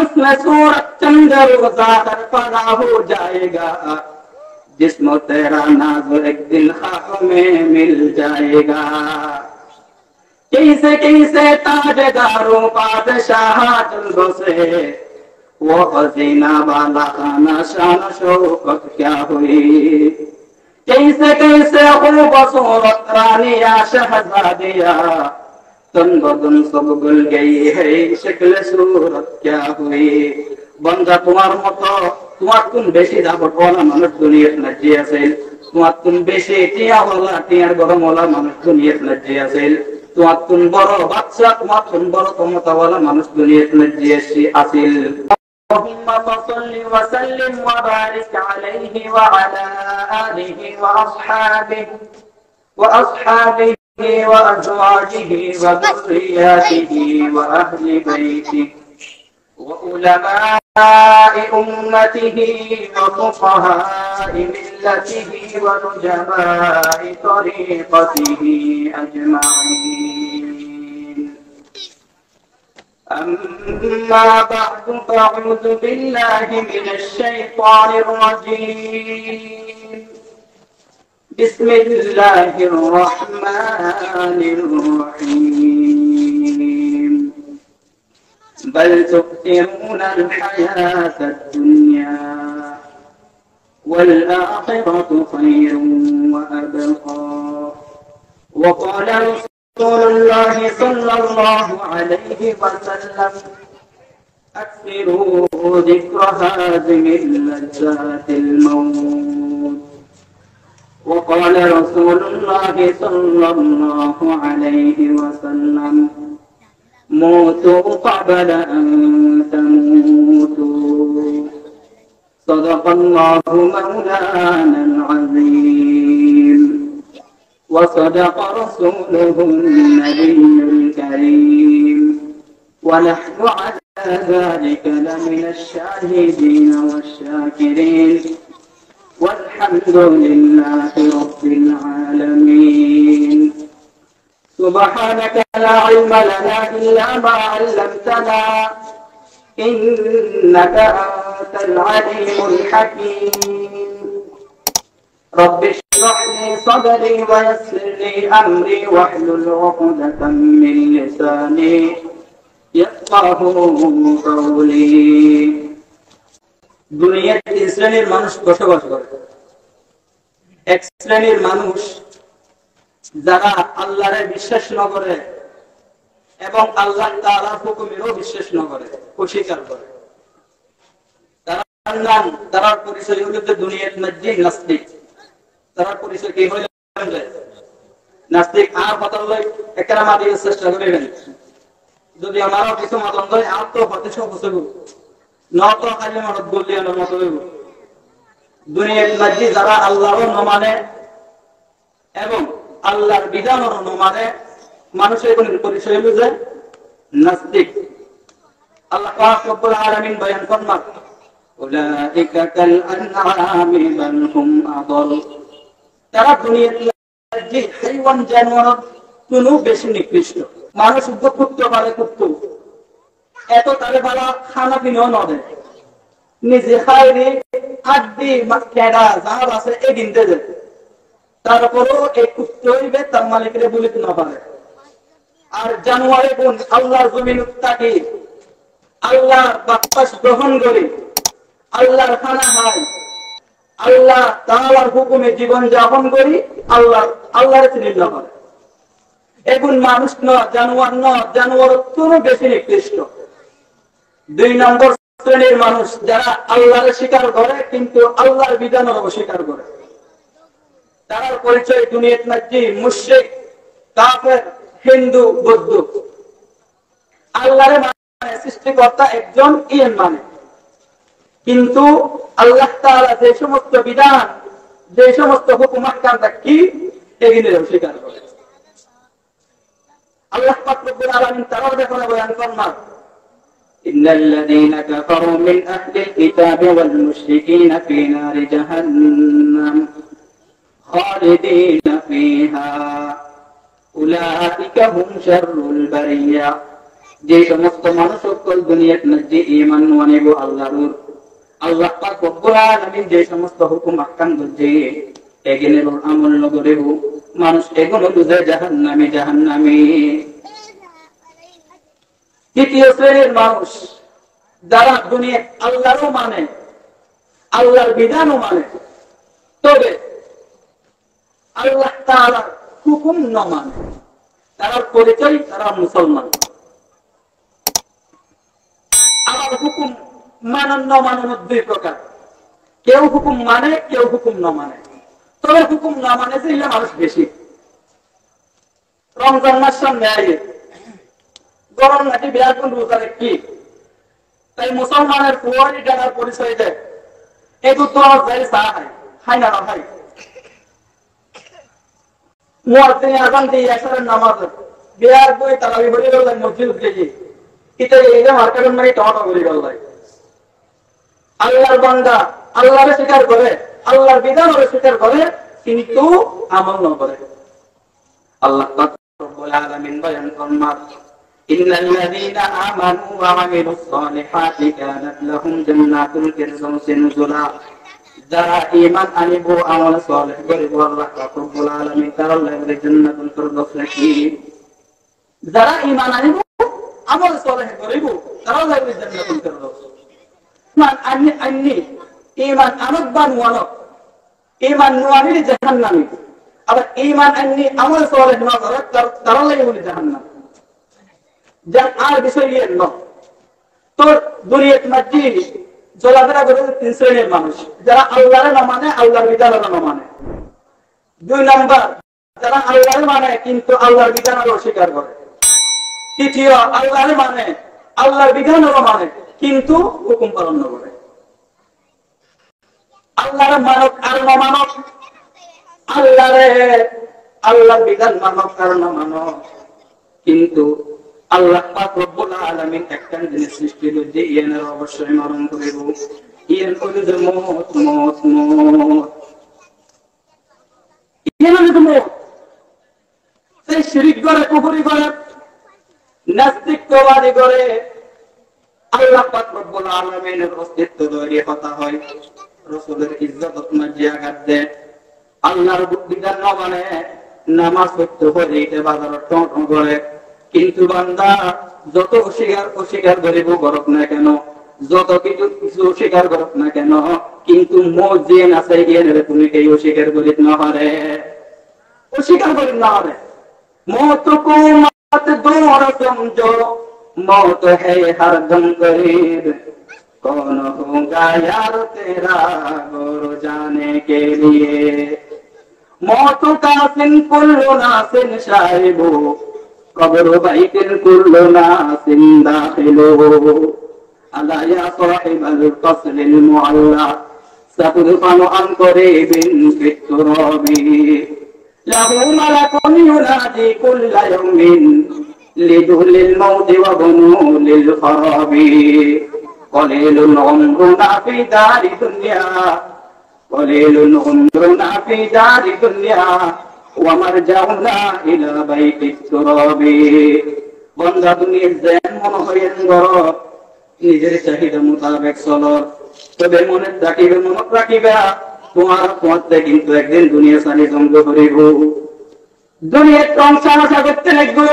उसमें सूरज चंद्र उजागर फना हो जाएगा, जिस्म तेरा नाज़ एक दिन खाक में मिल जाएगा। कैसे कैसे ताजदारों बादशाह जुल्फों से वो हसीना वाला खाना शान शौकत क्या हुई। कैसे कैसे खूबसूरत रानिया शहजादिया तन बदन सब गुल गई है, शक्ल सूरत क्या हुई। बंदा तुम्हार मतो তোমার কোন বেশি দাপটওয়ালা মানুষ দুনিয়ার নাচি আছে, তোমার কোন বেশি টিয়াওয়ালা টিয়ার গরমওয়ালা মানুষ দুনিয়ার নাচি আছে, তোমার কোন বড় বাচ্চা তোমার কোন বড় ক্ষমতাওয়ালা মানুষ দুনিয়ার নাচি আছে। اللهم صل وسلم وبارك عليه وعلى آله وأصحابه وأزواجه وذرياته وأهل بيته وعلماء أمته وفقهاء ملته ونجباء طريقته أجمعين. أما بعد فأعوذ بالله من الشيطان الرجيم. بسم الله الرحمن الرحيم. بل تؤثرون الحياة الدنيا والآخرة خير وأبقى. وقال رسول الله صلى الله عليه وسلم أكثروا ذكر هازم لذات الموت. وقال رسول الله صلى الله عليه وسلم موتوا قبل أن تموتوا. صدق الله مولانا العظيم وصدق رسوله النبي الكريم ونحن على ذلك لمن الشاهدين والشاكرين والحمد لله رب العالمين. سبحانك لا علم لنا إلا ما علمتنا إنك أنت العليم الحكيم. رب اشرح لي صدري ويسر لي أمري واحلل عقدة من لساني يفقهوا قولي. দুনিয়ার তিন শ্রেণীর মানুষ বসবাস করে। এক শ্রেণীর মানুষ যারা আল্লাহরে বিশ্বাস না করে এবং আল্লাহ তাআলার হুকুমেরও বিশ্বাস না করে, অস্বীকার করে। তার পরিচয় হলো যে দুনিয়ার মধ্যে নাস্তিক। তার পরিচয় কি হইল? নাস্তিক। আর কথা হলো একরা মাদিয়ে চেষ্টা করবেন যদি আমারও কিছু মতন হয় আর তো হতে সব বসবো না তো খালি মত বললি আমার মত হইব। দুনিয়ার মধ্যে যারা আল্লাহর না মানে এবং আল্লাহর বিধানের না মানে মানুষের কোন পরিচয় হলো যে নাস্তিক। আল্লাহ পাক রব্বুল আলামিন বয়ান ফরমান উলাইকা কাল আনআমি বাল হুম আদল। তারা দুনিয়ার মধ্যে হাইওয়ান জানোয়ার কোনো বেশি নিকৃষ্ট। মানুষ উপকৃত পারে করত এত তারে ভালো খানা কিনেও না দেয়, নিজে খাইনি আড্ডি কেডা যার আছে এই কিনতে যায়। তারপরও এই কুত্ত হইবে তার মালিকের বলিতে না পারে। আর জানোয়ারে গুণ আল্লাহর জমিন উত্তাকি আল্লাহর বাতাস গ্রহণ করে আল্লাহর খানা খাই আল্লাহ তাআলার হুকুমে জীবন যাপন করি আল্লাহর চিনি না করে। এখন মানুষ ন জানোয়ার ন জানোয়ার কোনো বেশি নিকৃষ্ট। দুই নম্বর শ্রেণীর মানুষ যারা আল্লাহর স্বীকার করে কিন্তু আল্লাহর বিধানের অস্বীকার করে। তার পরিচয় দুনিয়ার মধ্যে মুশরিক, কাফের, হিন্দু, বৌদ্ধ। আল্লাহর মানে সৃষ্টিকর্তা একজন ইয়েন মানে, কিন্তু আল্লাহ তাআলা যে সমস্ত বিধান যে সমস্ত হুকুম আহকাম কি এগুলো অস্বীকার করে। আল্লাহ পাক রব্বুল আলামিন তারাও দেখুন বয়ান ফরমান ইন্নাল লাযীনা কাফারু মিন আহলিল কিতাবি ওয়াল মুশরিকিনা ফী নারি জাহান্নাম খালিদিনা ফীহা উলাইকা হুম শাররুল বারিয়া যে সমস্ত মানুষ সকল দুনিয়ার মধ্যে ঈমান আনিব আল্লাহর আল্লাহ পাক রব্বুল আলামিন যে সমস্ত হুকুম আহকাম দিয়েছে এগুলোর আমল নগরেব মানুষ এগুলো বুঝে জাহান্নামী। তৃতীয় শ্রেণীর মানুষ যারা দুনিয়া আল্লাহরও মানে আল্লাহর বিধানও মানে, তবে আল্লাহ তাআলার হুকুম না মানে, তার পরিচয় তারা মুসলমান। আমার হুকুম মানন না মানন দুই প্রকার, কেউ হুকুম মানে কেউ হুকুম না মানে। তবে হুকুম না মানে যে মানুষ বেশি। রমজান মাস সামনে আগে গরম নাকি বিয়ার কোন রোজার কি, তাই মুসলমানের ফুয়ারি ডানার পরিচয় দেয় এগুলো তো যাই চা খাই না ভাই মুয়াজ্জিন আযান দিয়ে আসরের নামাজ বিয়ার বই তারাবি বলি গেল মসজিদ গিয়ে এটা এই মার্কেটের মানে টটা বলি গেল। আল্লাহর বান্দা আল্লাহরে স্বীকার করে, আল্লাহর বিধানরে স্বীকার করে, কিন্তু আমল না করে। আল্লাহ পাক রব্বুল আলামিন বয়ান ফরমান ইন্নাল্লাযীনা আমানু ওয়া আমিলুস সালিহাতি কানাত লাহুম জান্নাতুল ফিরদাউসি নুজুলা। যারা ঈমান আনিব আমল সালেহ করিব আল্লাহ পাক রব্বুল আলামিন তার লাগবে জান্নাতুল ফিরদাউস রাখি। যারা ঈমান আনিব আমল সালেহ করিব তার লাগবে জান্নাতুল ফিরদাউস। মান আন্নি ঈমান আনক বানওয়ানো ঈমান নোয়ানি জাহান্নামী। আবার ঈমান আন্নি আমল সালেহ না করে তার লাগবে জাহান্নাম। যার আর বিষয় ইয়ে ন তোর দুনিয়ার মধ্যে চলাফেরা করে তিন শ্রেণীর মানুষ, যারা আল্লাহর না মানে আল্লাহর বিধানের না মানে। দুই নাম্বার যারা আল্লাহর মানে কিন্তু আল্লাহর বিধানের অস্বীকার করে। তৃতীয় আল্লাহর মানে আল্লাহর বিধানের মানে কিন্তু হুকুম পালন না করে। আল্লাহর মানব আর না মানব, আল্লাহর বিধান মানব আর না মানব, কিন্তু আল্লাহ পাক রব্বুল আলামিন একটা জিনিস সৃষ্টি করেছে এর অবশ্যই মরণ করিব। এর কইলে যে মত মত মত এর যে মত সেই শিরক করে কুফরি করে নাস্তিকবাদী করে আল্লাহ পাক রব্বুল আলামিনের অস্তিত্ব ধরে কথা হয়, রাসূলের ইজ্জত মর্যাদা আঘাত দেয়, আল্লাহর বিধান না মানে নামাজ পড়তে হয় এটা বাজার টন করে। কিন্তু বান্দা যত অস্বীকার করিব করক না কেন, যত কিছু অস্বীকার করক না কেন, কিন্তু মসজিদ আছে গিয়ে তুমি কেউ অস্বীকার করিত না পারে, অস্বীকার করিত না পারে। মত কো মত দোর সমঝো मौत है हरदम करीब कौन होगा यार तेरा गौर जाने के लिए मौत का सिन कुल्लो नासिन शाहिबो कब्र बैतिन कुल्लो नासिन दाखिलो अला या साहिब अल qasr al mualla satudfanu an qaribin fit turabi lahu malakun yunadi kulla yawmin لدخل الموت وبنول الخراب قليل عمرنا في دار دنيا قليل عمرنا في دار دنيا ومرجعنا إلى بيت التراب বন্ধা দুনিয়ার যেন মনে হয় নিজের চাহিদা মোতাবেক চলো, তবে মনে রাখিবে তোমার পথে কিন্তু একদিন দুনিয়া সারি ধ্বংস করিব। দুনিয়ার সংসার করতে লাগবো,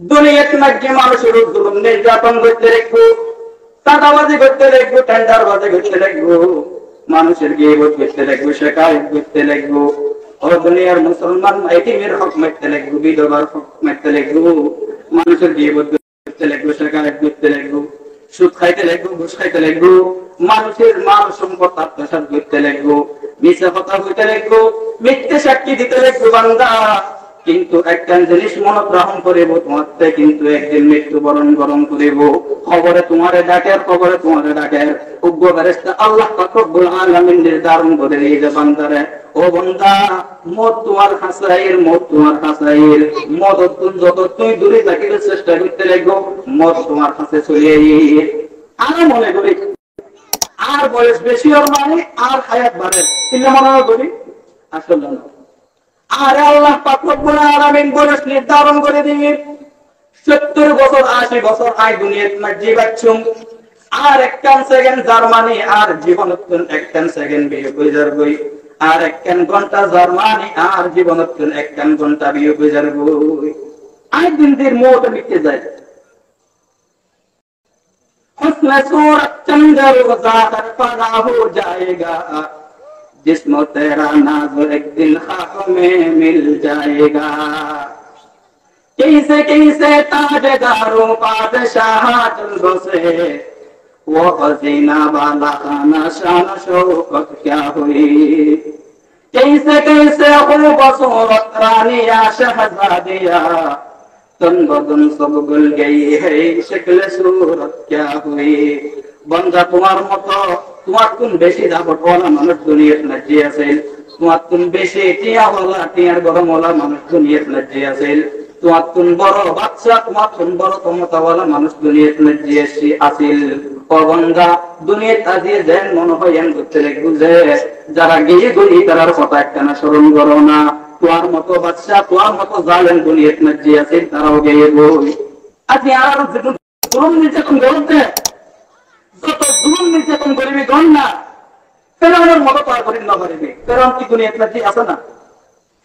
দুনিয়াতে মধ্যে মানুষের জুলুম নির্যাতন করতে রাখবো, চাঁদাবাজি করতে রাখবো, টেন্ডারবাজি করতে রাখবো, মানুষের গিবত করতে রাখবো, শিকায়ত করতে রাখবো। ও দুনিয়ার মুসলমান এতিমের হক মারতে লাগবো, বিধবার হক মারতে লাগবো, মানুষের গিবত করতে লাগবো, শিকায়ত করতে লাগবো, সুদ খাইতে লাগবো, ঘুষ খাইতে লাগবো, মানুষের মান সম্পদ আত্মসাৎ করতে লাগবো, মিথ্যা কথা বলতে লাগবো, মিথ্যে সাক্ষী দিতে লাগবো। বান্দা কিন্তু একটা জিনিস মনে গ্রহণ করিব, তোমার কিন্তু একদিন মৃত্যুবরণ গ্রহণ করিব। খবরে তোমারে ডাকের, খবরে তোমারে ডাকের উগ্র ফেরেশতা আল্লাহ পাক রব্বুল আলামিন নির্ধারণ করে দিয়েছে বান্দারে, ও বান্দা মত তোমার হাসাইর, মত তোমার হাসাইর, মত যত তুই দূরে থাকিতে চেষ্টা করতে লাগবো, মত তোমার কাছে চলে আর মনে করি আর বয়স বেশি ওর মানে আর হায়াত বাড়ে কিন্তু মনে করি আসলে না। আর আল্লাহ পাক রব্বুল আলামিন বয়স নির্ধারণ করে দিবেন 70 বছর 80 বছর আই দুনিয়াত মাঝে বাচ্চুম আর একখান সেকেন্ড জার্মানি আর জীবনত্তন একখান সেকেন্ড বিয়ে কইজার গই আর একখান ঘন্টা জার্মানি আর জীবনত্তন একখান ঘন্টা বিয়ে কইজার গই আই দিন দিন মত মিটে যায় हुस्न सूरत चंदर वज़ाहर फना हो जाएगा जिस्म तेरा नाज़ एक दिन खाक में मिल जाएगा कैसे ताजदारों बादशाह जल्दों से वो खजीना वाला खाना शान शौकत क्या हुई कैसे खूबसूरत रानिया शहजादिया तन बदन सब गुल गई है शक्ल सूरत क्या हुई बंदा तुम्हार मतो তোমার কোন বেশি দাপট ওলা মানুষ দুনিয়াত নাজি আছে তোমার কোন বেশি টিয়া ওলা টিয়ার গরম ওলা মানুষ দুনিয়াত নাজি আছে তোমার কোন বড় বাচ্চা তোমার কোন বড় ক্ষমতা ওলা মানুষ দুনিয়াত নাজি আছিল ও বন্দা দুনিয়াত আজি যেন মনে হয় এন করতে লাগবে যে যারা গিয়ে গলি তার কথা একটা না স্মরণ করো না তোমার মতো বাচ্চা তোমার মতো জালেম দুনিয়াত নাজি আছে তারাও গিয়ে বই আজি আর জুলুম নির্যাতন করতে যত জুলুম নির্যাতন করিবি গণ না ফেরাউনের মতো তো আর করিব না পারিবি ফেরাউন কি দুনিয়াত নাজি আছে না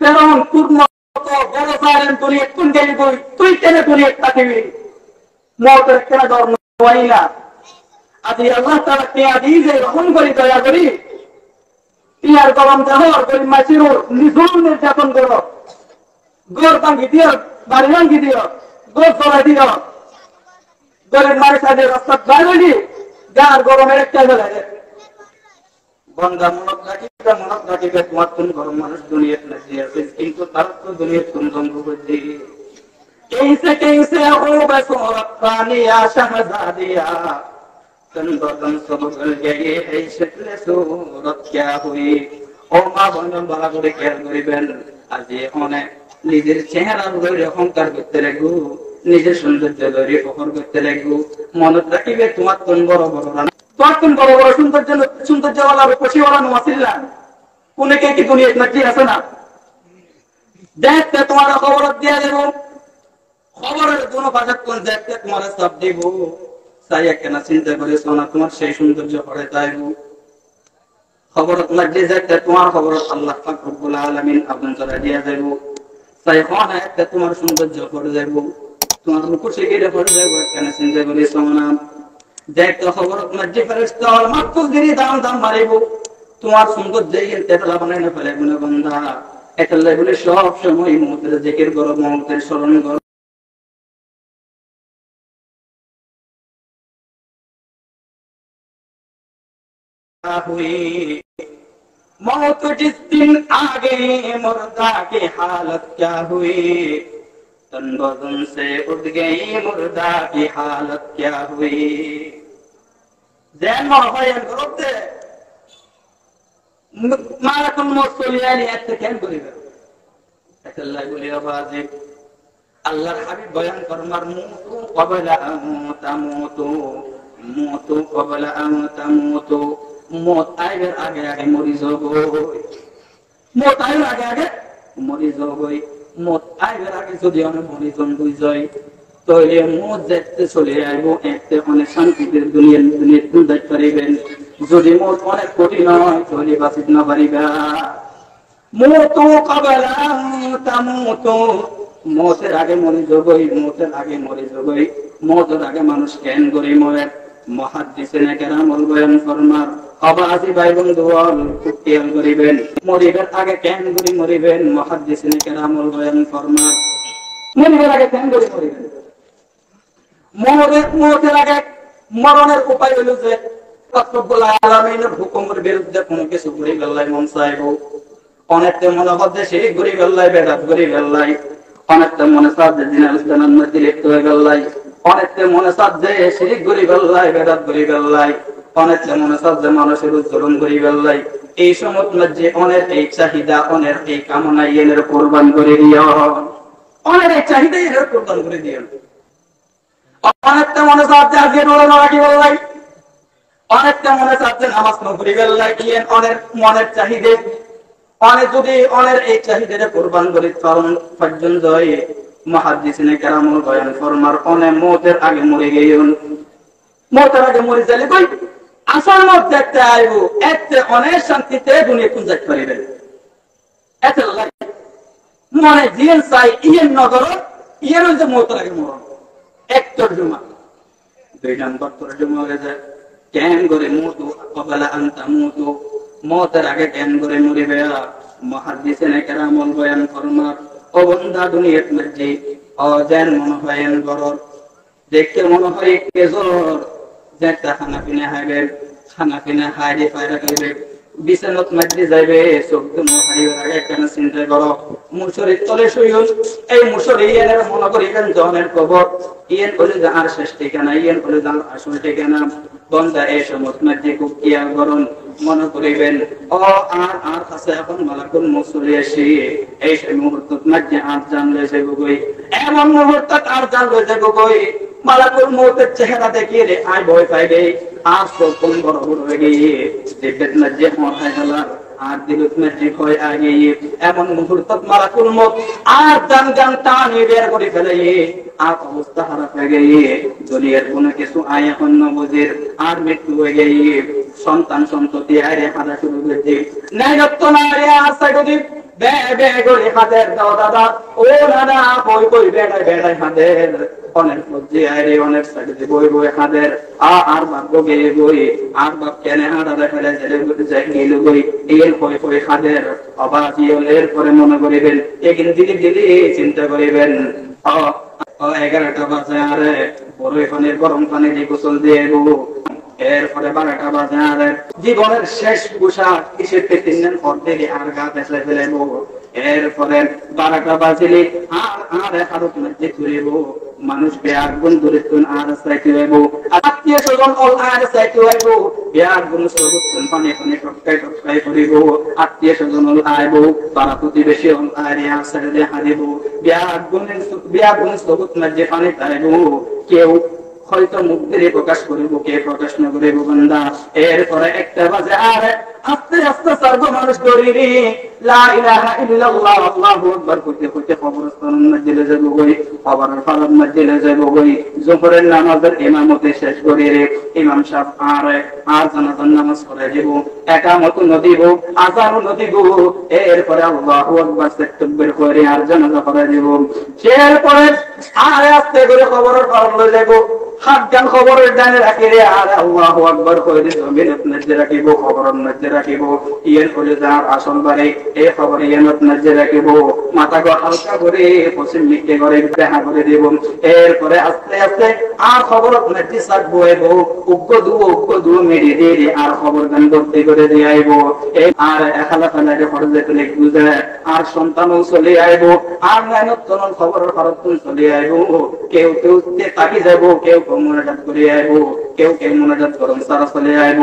ফেরাউন তোর মতো বড় জালেম দুনিয়াত কোন গেলি বই তুই কেন দুনিয়াত থাকিবি মওতের কেন ডর নয় না আজি আল্লাহ তাআলা কে আদি যে রহম করি দয়া করি ইয়ার গরম দেহর গরিব মাছিরো নিজুম নির্যাতন করো গোর ভাঙ্গি দিও বাড়ি ভাঙ্গি দিও গোর চলাই দিও গরিব মারি সাথে রাস্তা বাইরে গার গরমের একটা লাগে বন্দা মনত রাখিবে তোমার কোন গরম মানুষ দুনিয়াত নাজি আছে কিন্তু তার তো দুনিয়াত কোন জঙ্গ বুঝি कैसे हो बसोरत रानिया शहजादिया तन बदन सब गल गए है शक्ल सूरत क्या हुई ও মা বন্ধন বলা করে খেয়াল করিবেন আজ এখানে নিজের চেহারা ধরে অহংকার করতে লাগু নিজের সৌন্দর্য ধরে অহংকার করতে লাগু মনে রাখিবে তোমার কোন বড় বড় তোমার কোন বড় বড় সৌন্দর্যওয়ালা রূপসীওয়ালা নওয়াসিল্লা কোনে কে কি দুনিয়াত নাকি আছে না দেখতে তোমার খবর দিয়া দেব খবরের কোন বাজার কোন দেখতে তোমার সব দেব তাই কেন চিন্তা করে শোনা তোমার সেই সৌন্দর্য পড়ে যাইব খবর লাগলে দেখতে তোমার খবর আল্লাহ পাক রব্বুল আলামিন আপন করে দিয়া যাইব তাই হয় একটা তোমার সৌন্দর্য পড়ে যাইব তোমার রূপসী গিরে পড়ে যাইব কেন চিন্তা করে শোনা দেখতে খবর লাগলে ফেরেশতা মাত্র দিরি দাম মারিব তোমার সৌন্দর্য তেতলা বানাই না ফেলে গুণ বন্ধা এটা বলে সব সময় মুহূর্তে জিকির করো মুহূর্তে স্মরণ করো हुई मौत जिस दिन आ गई मुर्दा की हालत क्या हुई तन बदन से उठ गई मुर्दा की हालत क्या हुई जैन मरफायन करते मारकुन मुसलियानी अत्तकेन करिबे अल्लाह बोले वाजिब अल्लाहर हाबिब बयान फरमार मुतु कबला अन तमुतु मुतु कबला अन तमुतु मौत आएगा आगे आगे मरी जाओगे मौत आएगा आगे आगे मरी जाओगे मौत आएगा आगे जो दिया ने मरी जाओगे जाए तो ये मौत देखते चले आएगो एकते होने शांति के दुनिया तुम देख करेंगे जो दी मौत होने कोटी ना तो ये बात इतना बड़ीगा मौतों कबला तमुतो मौतेर आगे मरी जाओगे मौतेर आगे मरी जाओगे मौतेर आगे मानुष कैन करे मरे मुहाद्दिसिने केरामुल बयान फरमार अबासी भाई बंधुआल कुटियाल करिबेन मरिবেন আগে কেন করি মরিবেন মুহাদ্দিসিনে কেরামুল বয়ান ফরমার মরিবেন আগে কেন করি মরিবেন মরের আগে মরণের উপায় হলো যে রব্বুল আলামিনের হুকুমের বিরুদ্ধে কোনো কিছু করি গল্লাই মন চাইবো অনেকতে মনে হচ্ছে সেই করি গল্লাই বেদাত করি গল্লাই অনেকতে মনে সাজে জিনাল জান্নাত লিপ্ত হয়ে গল্লাই অনেকতে মনে সাজে সেই করি গল্লাই বেদাত করি গল্লাই অনেক মনে সাজে মানুষের জুলুম করি গল্লাই এই সমত মধ্যে অনেক এই চাহিদা অনেক এই কামনা এর কুরবান করে দিও অনেক এই চাহিদা এর কুরবান করে দিও অনেকটা মনে সাজে আজকে রোজা রাখি গল্লাই অনেকটা মনে সাজে নামাজ পড়ি গল্লাই কিয়েন অনেক মনের চাহিদা অনেক যদি অনেক এই চাহিদারে কুরবান করে চরণ পর্যন্ত যায় মুহাদ্দিসিনে কেরামুল বয়ান ফরমার অনে মওতের আগে মরে গেয়ন মওতের আগে মরে যাইলে কই আসল মত দেখতে আইবো এতে অনেক শান্তিতে দুনিয়া কোন যাইতে পারিবেন এতে লাগে মনে জিন চাই ইয়েন নগর ইয়েন যে মওতের আগে মরণ এক তরজমা দুই নম্বর তরজমা হয়ে যায় কেন করে মতো কবলা আনতা মতো মওতের আগে কেন করে মরিবে মুহাদ্দিসিনে কেরামুল বয়ান ফরমার ও বান্দা দুনিয়ার মধ্যে অজান মনে হয় গরর দেখতে মনে হয় কেজর যেটা খানা পিনা খাইবে খানা পিনা খাই দিয়ে পায়রা খাইবে বিছানাত মধ্যে যাইবে শব্দ মহাই আগে কেন চিন্তা করো মুশরিক তলে শুইল এই মুশরিক এর মনে করিবেন জনের কবর ইয়েন বলে যে আর শেষ ঠিকানা ইয়েন বলে যে আসল ঠিকানা বন্দা এই সমস্ত মধ্যে খুব কিয়া করুন মনে করিবেন ও আর আর কাছে এখন মালাকুল মউত চলে আসি এই মুহূর্তত মধ্যে আর জানলে যাইব গই এমন মুহূর্তত আর জানলে যাইব গই মালাকুল মউতের চেহারা দেখিয়ে রে আই ভয় পাইবে আজ তো কোন বড় বড় হয়ে গিয়ে দেখবেন না যে মহায় গেল আর দিলত মধ্যে ভয় আগে এমন মুহূর্তত মালাকুল মউত আর জান জান টানি বের করে ফেলে আর অবস্থা খারাপ হয়ে গিয়ে দুনিয়ার কোনো কিছু আয় এখন নবুঝের আর মৃত্যু হয়ে গিয়ে সন্তান সন্ততি আরে হাদা শুরু হয়েছে নাইরত্ব না রে আসা গদি বে বে করে হাতের দাও দাদা ও দাদা কই কই বেড়াই বেড়াই হাতের অনেক মধ্যে আরে অনেক সাইডে বই বই হাতের আর বাপ গে বই আর বাপ কেনে হাদা ফেলে জেলে গদি যাই গেল বই এই কই কই হাতের অবাক এর পরে মনে করিবেন একদিন দিদি দিদি চিন্তা করিবেন ও 11টা বাজে আরে বড় এখানে গরম পানি দিয়ে গোসল দিয়ে গো এরপরে 12টা বাজে আরে জীবনের শেষ পোশাক কিসের তিন পর থেকে আর গা পেছলে ফেলেবো এরপরে 12টা বাজলে আর হারত মধ্যে ঘুরেব মানুষ বেয়ার গুণ ধরে আর চাইতে হইব আত্মীয় স্বজন অল আর চাইতে হইব বেয়ার গুণ সবুজ পানি পানি টপকাই টপকাই করিব আত্মীয় স্বজন অল আইব পাড়া প্রতিবেশী অল আরে আর সাইডে হারিব বেয়ার গুণ সবুজ মধ্যে পানি তাইব কেউ হয়তো মুখ দিয়ে প্রকাশ করিব কে প্রকাশ না করিব বান্দা এরপরে 1টা বাজে আর আস্তে আস্তে সর্ব মানুষ দৌড়িবি লা ইলাহা ইল্লাল্লাহ আল্লাহু আকবার কইতে কইতে কবরস্থান মসজিদে যাব গই কবরের ফারাদ মসজিদে যাব গই জোহরের নামাজের ইমামতি শেষ করে রে ইমাম সাহেব আর জানাজার নামাজ পড়ে দিব একামত নদিব আযান নদিব এরপরে আল্লাহু আকবার তাকবীর করে আর জানাজা পড়ে দিব এরপরে আর আস্তে করে কবরের ফারাদ লয়ে যাব হাত গান খবরের ডানে রাখি রে আর আল্লাহু আকবার কইলে জমিনের মধ্যে রাখিব খবরের মধ্যে রাখিব ইয়েন হলে যার আসল বাড়ি এই খবর ইয়েনত মধ্যে রাখিব মাথা গো হালকা করে পশ্চিম দিকে করে দেখা করে দেব এরপরে আস্তে আস্তে আর খবরের মধ্যে সাকবো এবো উগ্গ দু মেরে দিয়ে আর খবর গান করতে করে দিয়ে আইব আর এখালা ফেলারে ফরজে তুলে বুঝে আর সন্তানও চলে আইব আর মেহনত তনল খবরের ফরজ চলে আইব কেউ কেউ তাকি যাব কেউ মোনাজাত করে আইব কেউ মোনাজাত করম সারা চলে আইব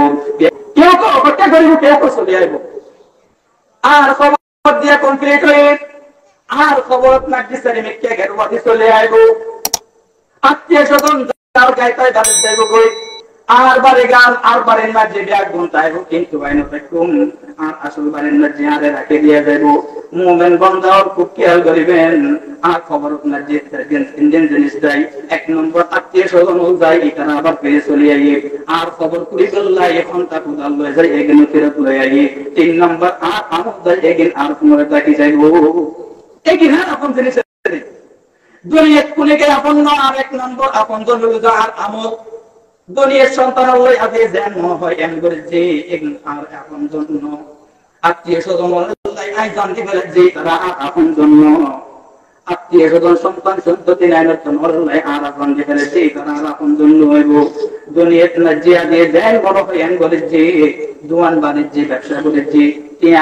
কেউ অপেক্ষা করিব কেউ চলে আইব আর খবর দিয়া কমপ্লিট হয়ে আর খবর নাকি মেকে ঘেরবাদি চলে আইব আত্মীয় স্বজন যার গাইতায় তাদের যাইব কই আর বারে গান আর বারের মাঝে ব্যাগ গুনতাইব কিন্তু বাইনো দেখুম আর আসল বারের মাঝে আরে রাখে দিয়ে যাইব মুমিন বান্দার খুব খেয়াল করিবেন আর খবর আপনার যে তিনজন জিনিস দেয় 1 নম্বর আত্মীয় স্বজন যায় এখানে আবার ফিরে চলে আইয়ে আর খবর করি বললা এখন তা খুদাল লয়ে যায় এগিয়ে ফেরত লয়ে আইয়ে 3 নম্বর আর আমল যায় এগিয়ে আর পুনরে তাকি যাইব এগিয়ে আপন জিনিস দুনিয়া কোনে কে আপন না আর 1 নম্বর আপন জন আর আমল দুনিয়ার সন্তান লই আগে যেন হয় এমন করে যে আর আপন জন্য আত্মীয় স্বজন আই জানতে পারে যে তারা আপন জন্য আত্মীয় স্বজন সন্তান সন্ততি নাইনত নরলাই আর আপন যে পারে যে তারা আপন জন্য হইব দুনিয়াতে না যে আগে যেন বড় হয় এমন করে যে দোয়ান বাণিজ্য ব্যবসা করে যে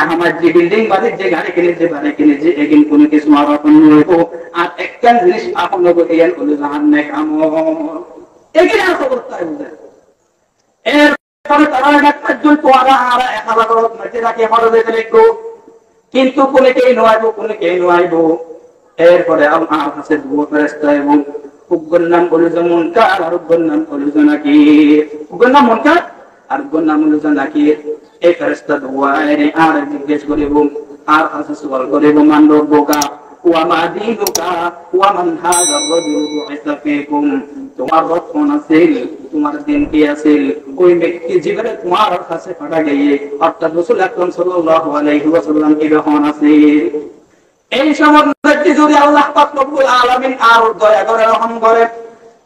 আমার যে বিল্ডিং বাণিজ্য গাড়ি কিনে যে বাড়ি কিনে যে এগিন কোনো কিছু আর আপন হইব আর একটা জিনিস আপন হইব এন বলে জাহান নেক আমল এগিয়ে আর খবর তাই বুঝে এরপরে তারা একটা দুই পোয়ারা আর একালা করত মেটে রাখি ফরজে লিখবো কিন্তু কোনে কেই নোয়াইব এরপরে আমার কাছে দুটো ফেরেশতা এবং উগ্র নাম বলে যেমন কার আর উগ্র নাম বলে নাকি উগ্র নাম মুনকার আর উগ্র নাম বলে নাকি এই ফেরেশতা দুয়ারে আর জিজ্ঞেস করিব আর কাছে সওয়াল করিব মানব বোকা ওয়া মা দীনুকা ওয়া মান হাযা রাজুলু বুইসা ফীকুম, তোমার রব কোন আছিল, তোমার দিন কি আছিল, ওই ব্যক্তি জীবনে তোমার কাছে পাঠা গিয়ে অর্থাৎ রাসূল আকরাম সাল্লাল্লাহু আলাইহি ওয়াসাল্লাম কি রহমান আছে। এই সমস্ত যদি আল্লাহ পাক রব্বুল আলামিন আর দয়া করে রহম করে,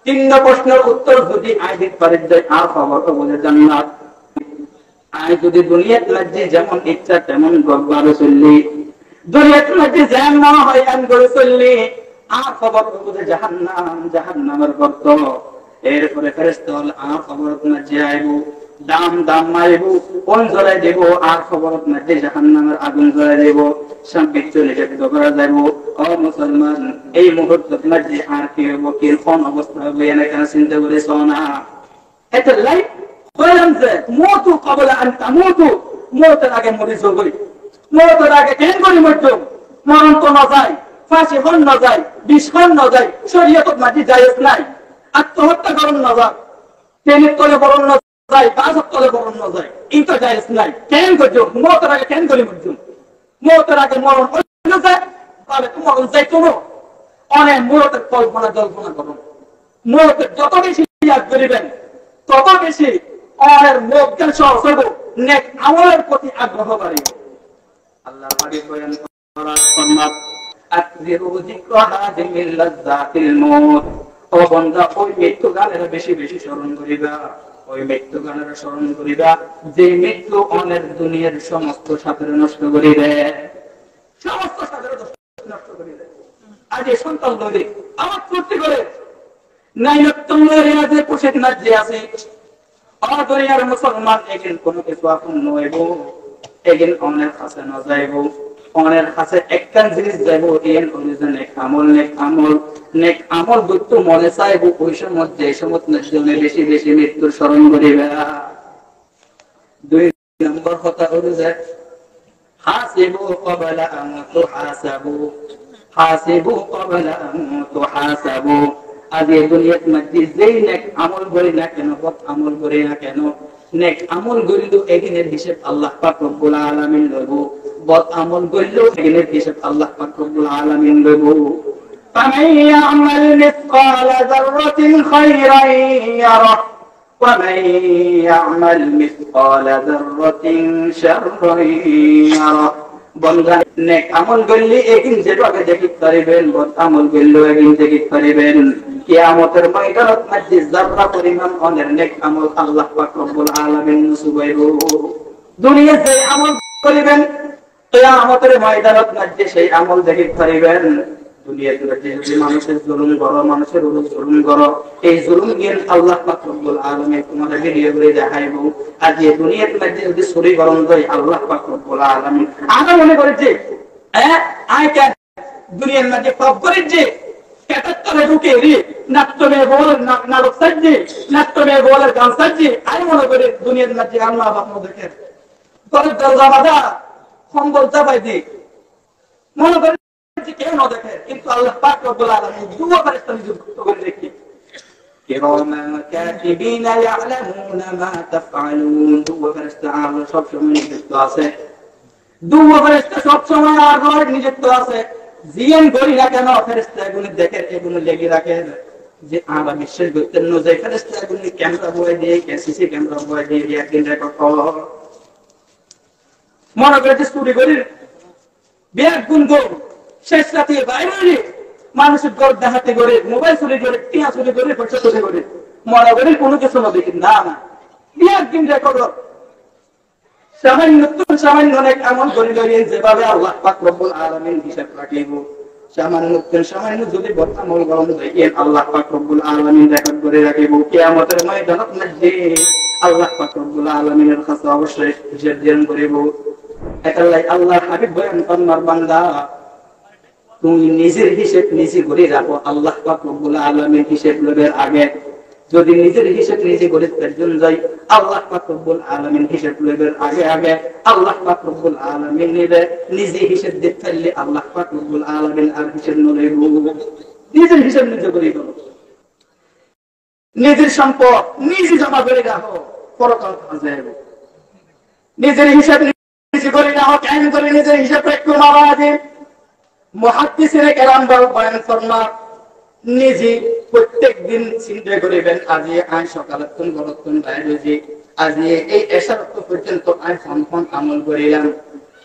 তিন প্রশ্নের উত্তর যদি আই দিতে পারে আর খবর তো বলে জান্নাত। আই যদি দুনিয়ার মধ্যে যেমন ইচ্ছা তেমন গড়বারে চললি, দুনিয়ার মধ্যে যেমন মনে হয় এমন করে চললি, আর খবর তো বলে জাহান্নাম, জাহান্নামের গর্ত। এরপরে ফেরেশতা হল আর খবর মধ্যে আইব, দাম দাম মারিব, কোন জ্বলাই দেব, আর খবর মধ্যে জাহান্নামের আগুন জ্বলাই দেব, সব বিচ্ছু নিষিদ্ধ করা যাইব। ও মুসলমান, এই মুহূর্তের মধ্যে আর কি হবো, কিরকম অবস্থা হবে এনে কেন চিন্তা করেছ না? এটা লাইফ বললাম যে মওতু ক্বাবলা আন তামুতু, মওতের আগে মরে যাবই, মওতের আগে কেন করি মরছো, মরণ তো না যায়, ফাঁসি হন না যায়, বিষ হন না যায়, শরীয়তের মধ্যে জায়েজ নাই, আত্মহত্যা করুন না যায়, ট্রেনের তলে বরণ না যায়, বাসের তলে বরণ না যায়, এটা জায়েজ নাই। কেন করছো, মওতের আগে কেন করি মরছো, মওতের আগে মরণ হইল যায়, তাহলে তো মরণ যাইতো না। অনেক মওতের কল্পনা জল্পনা করুন, মওতের যত বেশি ইয়াদ করিবেন তত বেশি অনেক মওতের সহজ হইব, নেক আমলের প্রতি আগ্রহ বাড়িবে। আল্লাহর হাবিব বলেন সুন্নাত আকযিরু যিকরা হাযিহিল লাযযাতিল মউত, ও বান্দা ওই মৃত্যু গানের বেশি বেশি স্মরণ করিবা, ওই মৃত্যু গানের স্মরণ করিবা যে মৃত্যু অনেক দুনিয়ার সমস্ত সাথে নষ্ট করে দেয়, সমস্ত সাথে নষ্ট করে দেয়। আজ এই সন্তান লইলে আমার করতে করে নাই যে পোশাক নাচ যে আছে দুনিয়ার মুসলমান, এগিন কোনো কিছু আপন নইব, এগিন অনেক কাছে না যাইব, অনেক কাছে একটা জিনিস যাইব, এন অনুযায়ী নেক আমল, নেক আমল, নেক আমল দুটো মনে চাইব, ওই সময় যে সময় জন্য বেশি বেশি মৃত্যুর স্মরণ করিবে। দুই নম্বর কথা অনুযায়ী হাসিবু ক্বাবলা আন তুহাসাবু, হাসিবু ক্বাবলা আন তুহাসাবু। আগে দুনিয়ার মধ্যে যেই নেক আমল করি না কেন, বদ আমল করি না কেন, নেক আমল করিল এদিনের হিসাব আল্লাহ পাক রব্বুল আলামিন লইব, বদ আমল করিল এদিনের হিসাব আল্লাহ পাক রব্বুল আলামিন লইব। ফামান ইয়ামাল মিসকালা যাররাতিন খায়রান ইয়ারা ওয়া মান ইয়ামাল মিসকালা যাররাতিন শাররান ইয়ারা। বন্ধা নেক আমল করলে একদিন যেটাকে দেখিতে পারিবেন, বদ আমল করলে একদিন দেখিতে পারিবেন। কিয়ামতের ময়দানত মধ্যে যাররা পরিমাণ অনেক নেক আমল আল্লাহ পাক রব্বুল আলামিন নসিবাইব। দুনিয়াতে যে আমল করিবেন কিয়ামতের ময়দানত মধ্যে সেই আমল দেখিতে পারিবেন। দুনিয়াতে যদি মানুষের জুলুম করো, মানুষের উপর জুলুম করো, এই জুলুম জ্ঞান আল্লাহ পাক রব্বুল আলামিন তোমাদের ভিডিও করে দেখাইব। আর যে দুনিয়ার মধ্যে যদি চুরি করন যায় আল্লাহ পাক রব্বুল আলামিন আমরা মনে করি যে আই কে দুনিয়ার মধ্যে পাপ করি যে কেটাত্তরে ঢুকে রে নাট্যমে বল নাটক সাজি, নাট্যমে বলের গান সাজি, আমি মনে করি দুনিয়ার মধ্যে আল্লাহ বাপ দেখেন তোর দরজা বাঁধা সম্বল চাপাই দি মনে করি কেউ না দেখে, কিন্তু আল্লাহ পাক রব্বুল আলামিন দুয়া ফেরেশতা নিযুক্ত করে রেখে কিরামান কাতিবিনা ইয়ালামুনা মা তাফআলুন। দুয়া ফেরেশতা আল্লাহ সব সময় নিযুক্ত আছে, দুয়া ফেরেশতা সব সময় আল্লাহর নিযুক্ত আছে। জিয়ান করি না কেন ফেরেশতা এগুলো দেখে, এগুলো লেগে রাখে যে আমরা বিশ্বাস করতেন না যে ফেরেশতা এগুলো ক্যামেরা বয় দিয়ে, সিসি ক্যামেরা বয় দিয়ে একদিন রেকর্ড করো। মনে করে যে চুরি করি ব্যাগ গুন গো শেষ রাতে বাইরে মানুষের ঘর দেখাতে করে, মোবাইল চুরি করে, টিয়া চুরি করে, পয়সা চুরি করে, মনে করি কোনো কিছু না দেখি না না ব্যাগ দিন রেকর্ড সামান্য সামান্য অনেক এমন করি লইয়ে যেভাবে আল্লাহ পাক রব্বুল আলামিন হিসাব রাখিব। সামান্য সামান্য যদি বর্তমান গরম দেখেন আল্লাহ পাক রব্বুল আলামিন রেকর্ড করে রাখিব। কিয়ামতের ময়দানত মধ্যে আল্লাহ পাক রব্বুল আলামিনের কাছে অবশ্যই হিসাব জ্ঞান করিব। এটাই আল্লাহ হাবিব বলেন তোমার বান্দা তুমি নিজের হিসাব নিজে করে রাখো, আল্লাহ পাক রব্বুল আলামিন হিসাব লবের আগে যদি নিজের হিসাব নিজে করে পেছন যাই আল্লাহ পাক রব্বুল আলামিন হিসাব লবের আগে আগে আল্লাহ পাক রব্বুল আলামিন নিজে হিসাব দিতে পারলে আল্লাহ পাক রব্বুল আলামিন আর হিসাব নলইব। নিজের হিসাব নিজে করে করো, নিজের সম্পদ নিজে জমা করে রাখো, পরকাল যাইব। নিজের হিসাব নিজে করে রাখো, কেন করে নিজের হিসাব একটু মারা আছে মুহাদ্দিসিনে কেরাম বয়ান ফরমান নিজে প্রত্যেক দিন চিন্তা করিবেন আজি আই সকালে কোন গরতন বাইরে যে আজি এই এশার পর্যন্ত আই ফোন আমল করিলাম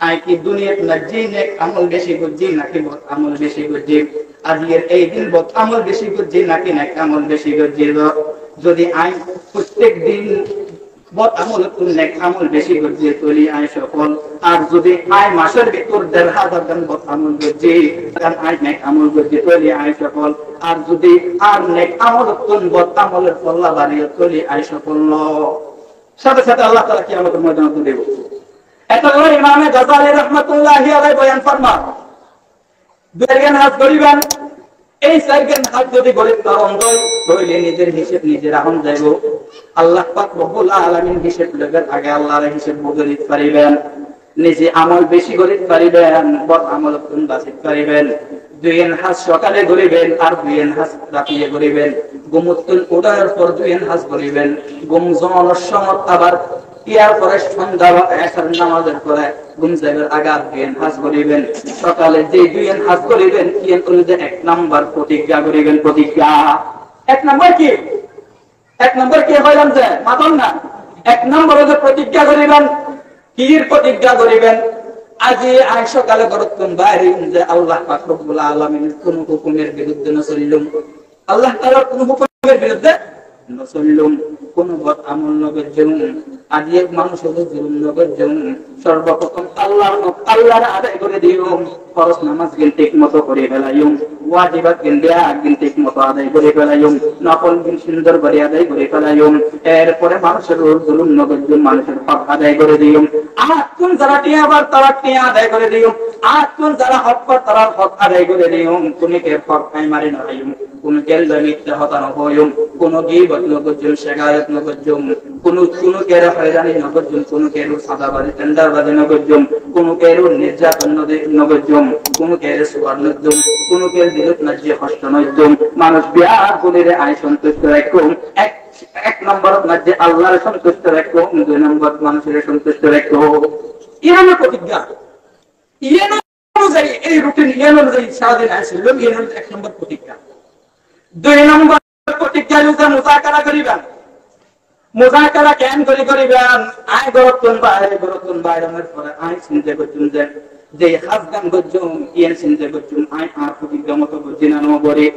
আই কি দুনিয়াত নাজি নে আমল বেশি করছি নাকি বদ আমল বেশি করছি আজকের এই দিন বদ আমল বেশি করছি নাকি নাকি আমল বেশি করছি যদি আই প্রত্যেক দিন বদ আমল কোন নেক আমল বেশি করছি তলি আই সফল আর যদি আই মাসের ভিতর ১,৫০০ দিন বদ আমল করছি তখন আই নেক আমল করছি তলি আই সফল আর যদি আর নেক আমল কোন বদ আমলের ফল্লা বাড়িয়ে তলি আই সফল সাথে সাথে আল্লাহ তাআলা কিয়ামতের ময়দানে দেব। এটা হলো ইমাম গাজ্জালী রাহমাতুল্লাহি আলাইহি বয়ান ফরমান দুইজন হাত গরিবান এই চারজন হাত যদি গরিব কারণ হইলে নিজের হিসাব নিজে রাখুন যাইব আল্লাহ পাক রব্বুল আলামিন হিসাব লাগার আগে আল্লাহর হিসাব বদলিত পারিবেন নিজে আমল বেশি করিতে পারিবেন বদ আমল কোন বাঁচিত পারিবেন দুইজন হাত সকালে গরিবেন আর দুইজন হাত রাতে গরিবেন গুমুতুল উদার পর দুইজন হাত গরিবেন গুম জমানোর সময় আবার ইয়ার পরে সন্ধ্যা এসার নামাজের পরে ঘুম যাইবার আগে দুইজন হাজ করিবেন সকালে যে দুইজন হাজ করিবেন কিয়েন করিতে ১ নাম্বার প্রতিজ্ঞা করিবেন প্রতিজ্ঞা ১ নাম্বার কি ১ নাম্বার কি হইলাম যে মাতন না ১ নাম্বার হচ্ছে প্রতিজ্ঞা করিবেন কির প্রতিজ্ঞা করিবেন আজি আই সকালে গরতন বাইরে যে আল্লাহ পাক রব্বুল আলামিনের কোন হুকুমের বিরুদ্ধে না চলিলাম আল্লাহ তাআলার কোন হুকুমের বিরুদ্ধে না চলিলাম কোন বদ আমল নগর জুম আজি মানুষের জুলুম নগর জুম সর্বপ্রথম আল্লাহর আদায় করে দিও ফরজ নামাজ গিন ঠিক মতো করে ফেলাইম ওয়াজিবাত গিন দেয়া গিন ঠিক মতো আদায় করে ফেলাইম নফল গিন সুন্দর করে আদায় করে ফেলাইম এরপরে মানুষের জুলুম নগর জুম মানুষের হক আদায় করে দিও আতুন যারা টিয়া আবার তারা টিয়া আদায় করে দিও আতুন যারা হক পার তারা হক আদায় করে দিও কোনকে হক আই মারি না হইম কোনকে মিথ্যা হতা না হইম কোন গীবত নগর জুম শিকায়ত নগর জুম কোন কেরা হয়রানি নগর জুম কোন কেরু সাদাবাজি টেন্ডারবাজি নগর জুম কোন কেরু নির্যাতন নগর জুম কোন কেরে সুবর্ণ জুম কোন কের দিলত নাজি হস্ত নয় জুম মানুষ বিয়ার বলিরে আই সন্তুষ্ট রাখুম এক নম্বর নাজি আল্লাহর সন্তুষ্ট রাখুম দুই নম্বর মানুষের সন্তুষ্ট রাখুম ইরানের প্রতিজ্ঞা ইরান অনুযায়ী এই রুটিন ইরান অনুযায়ী সারাদিন আসছিল ইরান ১ নম্বর প্রতিজ্ঞা ২ নম্বর প্রতিজ্ঞা হচ্ছে মুযাকারা করিবেন মুযাকারা কেন করিবেন আই গরতন বাইরের পরে আই চিন্তা করছুন যে হাজগান গজ্জুম ইয়েন চিন্তা করছুন আই আর প্রতিজ্ঞা মতো গজ্জিনা নবরে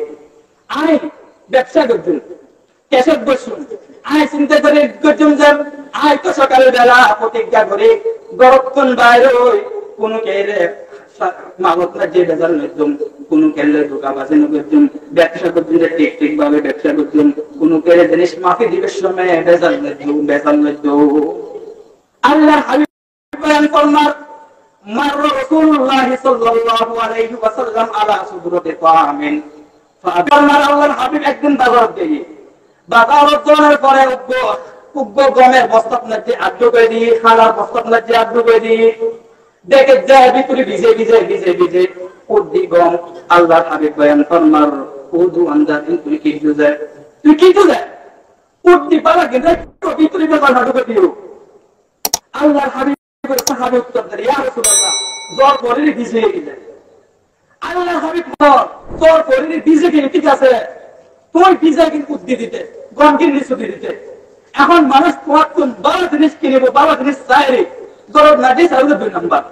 আই ব্যবসা করছুন কেসব বসুন আই চিন্তা করে গজ্জুম যে আই তো সকালে বেলা প্রতিজ্ঞা করে গরতন বাইরে কোন কেরে মাগত না যে বেজাল নজুম কোন কেলে ধোকাবাজি নজুম ব্যবসা করছুন যে ঠিক ভাবে ব্যবসা করছুন কোন কেরে জিনিস মাফি দিবের সময় বেজাল নজুম আল্লাহর হাবিব বয়ান ফরমান মার রাসূলুল্লাহ সাল্লাল্লাহু আলাইহি ওয়াসাল্লাম আলা সুদরতি তাআমিন ফাআমার আল্লাহর হাবিব একদিন বাজারত যাওয়ার পরে উগ্র গমের বস্তাত নাচে আদ্য করে দিয়ে খালার বস্তাত নাচে আদ্য করে দিয়ে দেখে যায় ভিতরে ভিজে উদ্দি গম আল্লাহর হাবিব বয়ান ফরমার উদু আন্দাজ তুই কি বুঝে উদ্দি পালা কিন্তু ভিতরে বেজাল না ঢুকে দিও আল্লাহর হাবিব সাহাবী উত্তর দেন ইয়া রাসূলুল্লাহ জ্বর পরে ভিজে গেছে আল্লাহর হাবিব জ্বর পরে ভিজে গেছে ঠিক আছে তুই ভিজে কিন্তু উদ্দি দিতে গম কিনে সুদি দিতে এখন মানুষ কোন ভালো জিনিস কিনবো ভালো জিনিস চাইরে জ্বর না দিস আর ২ নাম্বার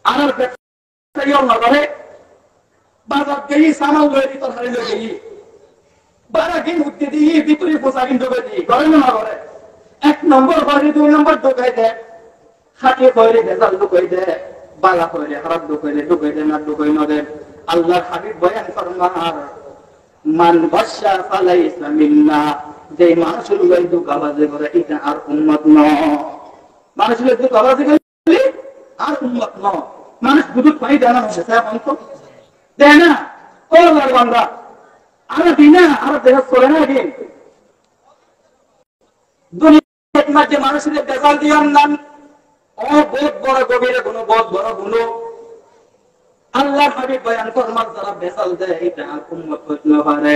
আর ব্যবসায়ীও না করে বাজার গিয়ে সামাল লয়ে তোর হারিয়ে গিয়ে বারা কিন উদ্দি দিয়ে ভিতরে পোষা কিন্তু করে করে না করে ১ নম্বর করে ২ নম্বর ঢোকাই দেয় খাটি কইরে বেজাল ঢোকাই দেয় বালা কইরে খারাপ ঢোকাই দেয় না ঢোকাই না দেয় আল্লাহর হাবিব বয়ান ফরমান মান বাশা ফালাইসা মিন্না যে মানুষের লই ধোকাবাজি করে এটা আর উম্মত নয় মানুষের লই ধোকাবাজি করে আর উম্মত নয় মানুষ দুধ পানি দেয় না এখন তো দেয় না ও আল্লাহর বান্দা আর দিনা আর দেহ চলে না কি দুনিয়ার মধ্যে মানুষের বেজাল দিয়ার নাম ও বহুত বড় গভীরে কোনো বহুত বড় গুণ আল্লাহর হাবিব বয়ান ফরমান যারা বেজাল দেয় এটা আর উম্মত হতে না পারে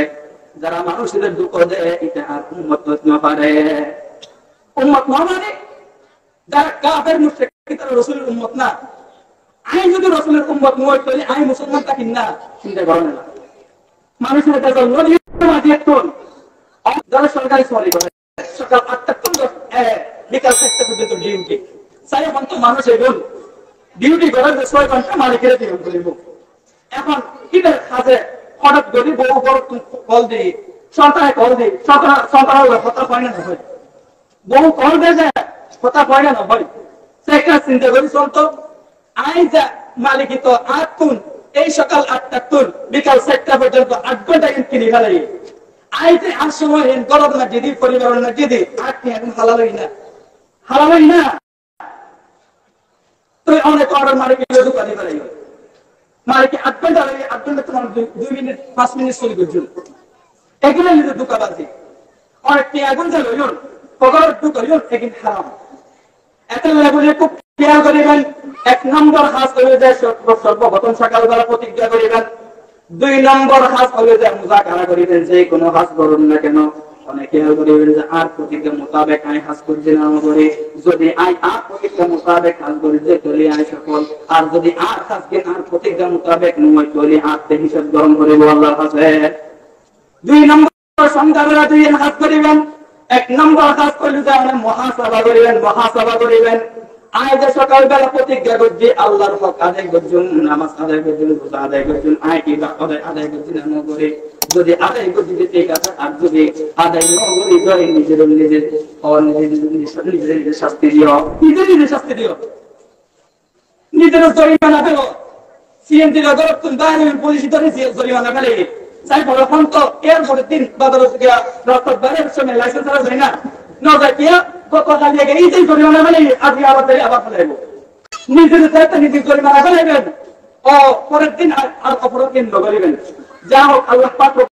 যারা মানুষের দুঃখ দেয় এটা আর উম্মত হতে না পারে উম্মত না মানে যারা কাফের মুশরিক তারা রাসূলের উম্মত না আমি যদি রাসূলের উম্মত নই তাহলে আমি মুসলমান থাকি না, চিন্তা করেন না। মানুষের কাছে নদীর তোল যারা সরকারি সরি করে সকাল 8টা বিকাল 4টা পর্যন্ত ডিউটি, 4 ঘন্টা মানুষ এখন ডিউটি করে 6 ঘন্টা মালিকের জীবন করিব। এখন কিদের কাজে হঠাৎ করে বউ বড় কল দিই, সন্তানে কল দিই, সন্তান কথা পায় না হয়, বউ কল দিয়ে যায় কথা পায় না হয়। সে একটা চিন্তা করি চলতো আই যা মালিকিত 8 তুন, এই সকাল 8টা তুন বিকাল 4টা পর্যন্ত 8 ঘন্টা কিনে ফেলাই। আই যে আর সময় গরম না যদি পরিবার না যদি আর কি এখন হালালই না, হালালই না। তো অনেক অর্ডার মালিকের দোকানে ফেলাই, মালিকে 8 ঘন্টা লাগে, 8 ঘন্টা তোমার 2 মিনিট 5 মিনিট চলে গেছিল, এগুলো নিজের দোকানবাজি। অনেক কি আগুন চাল হইল পকড় দোকান হইল, এগুলো হারাম। এত লেবুলে খুব খেয়াল করিবেন। 1 নম্বর হাস হয়ে যায় সর্বপ্রথম সকালবেলা প্রতিজ্ঞা করিবেন। 2 নম্বর হাস হয়ে যায় মুযাকারা করিবেন, যে কোনো হাস করুন না কেন অনেক খেয়াল করিবেন যে আর প্রতিজ্ঞা মোতাবেক আই হাস করছি না করে, যদি আই আর প্রতিজ্ঞা মোতাবেক হাস করি যে তলি আই সফল, আর যদি আর হাসকেন আর প্রতিজ্ঞা মোতাবেক নয় তলি হাতে হিসাব গ্রহণ করিব আল্লাহর কাছে। 2 নম্বর সন্ধ্যাবেলা 2 হাস করিবেন। 1 নম্বর কাজ করলে যে আমরা মহাসভা করিবেন, মহাসভা করিবেন। আয় যে সকালবেলা প্রতিজ্ঞা করছি আল্লাহর হক আদায় করছুন, নামাজ আদায় করছুন, রোজা আদায় করছুন, আয় কি আদায় করছি না করে, যদি আদায় করছি ঠিক আছে, আর যদি আদায় ন করি তাহলে নিজের শাস্তি দিও, নিজের শাস্তি দিও, নিজের জরিমানা দেব। সিএনজি গরব তুমি বাইরে পুলিশ ধরে জরিমানা ফেলে চাই বড় ফোন তো এর পরে 3 বাজার রাস্তার বাইরের সময় লাইসেন্স ছাড়া যায় না, না যায় কি কথা দিয়ে এই যে জরিমানা ফেলে আজকে আবার ফেলাইব, নিজের চাইতে নিজের জরিমানা ফেলাইবেন ও পরের দিন আর অপরের দিন করিবেন। যা হোক আল্লাহ পাক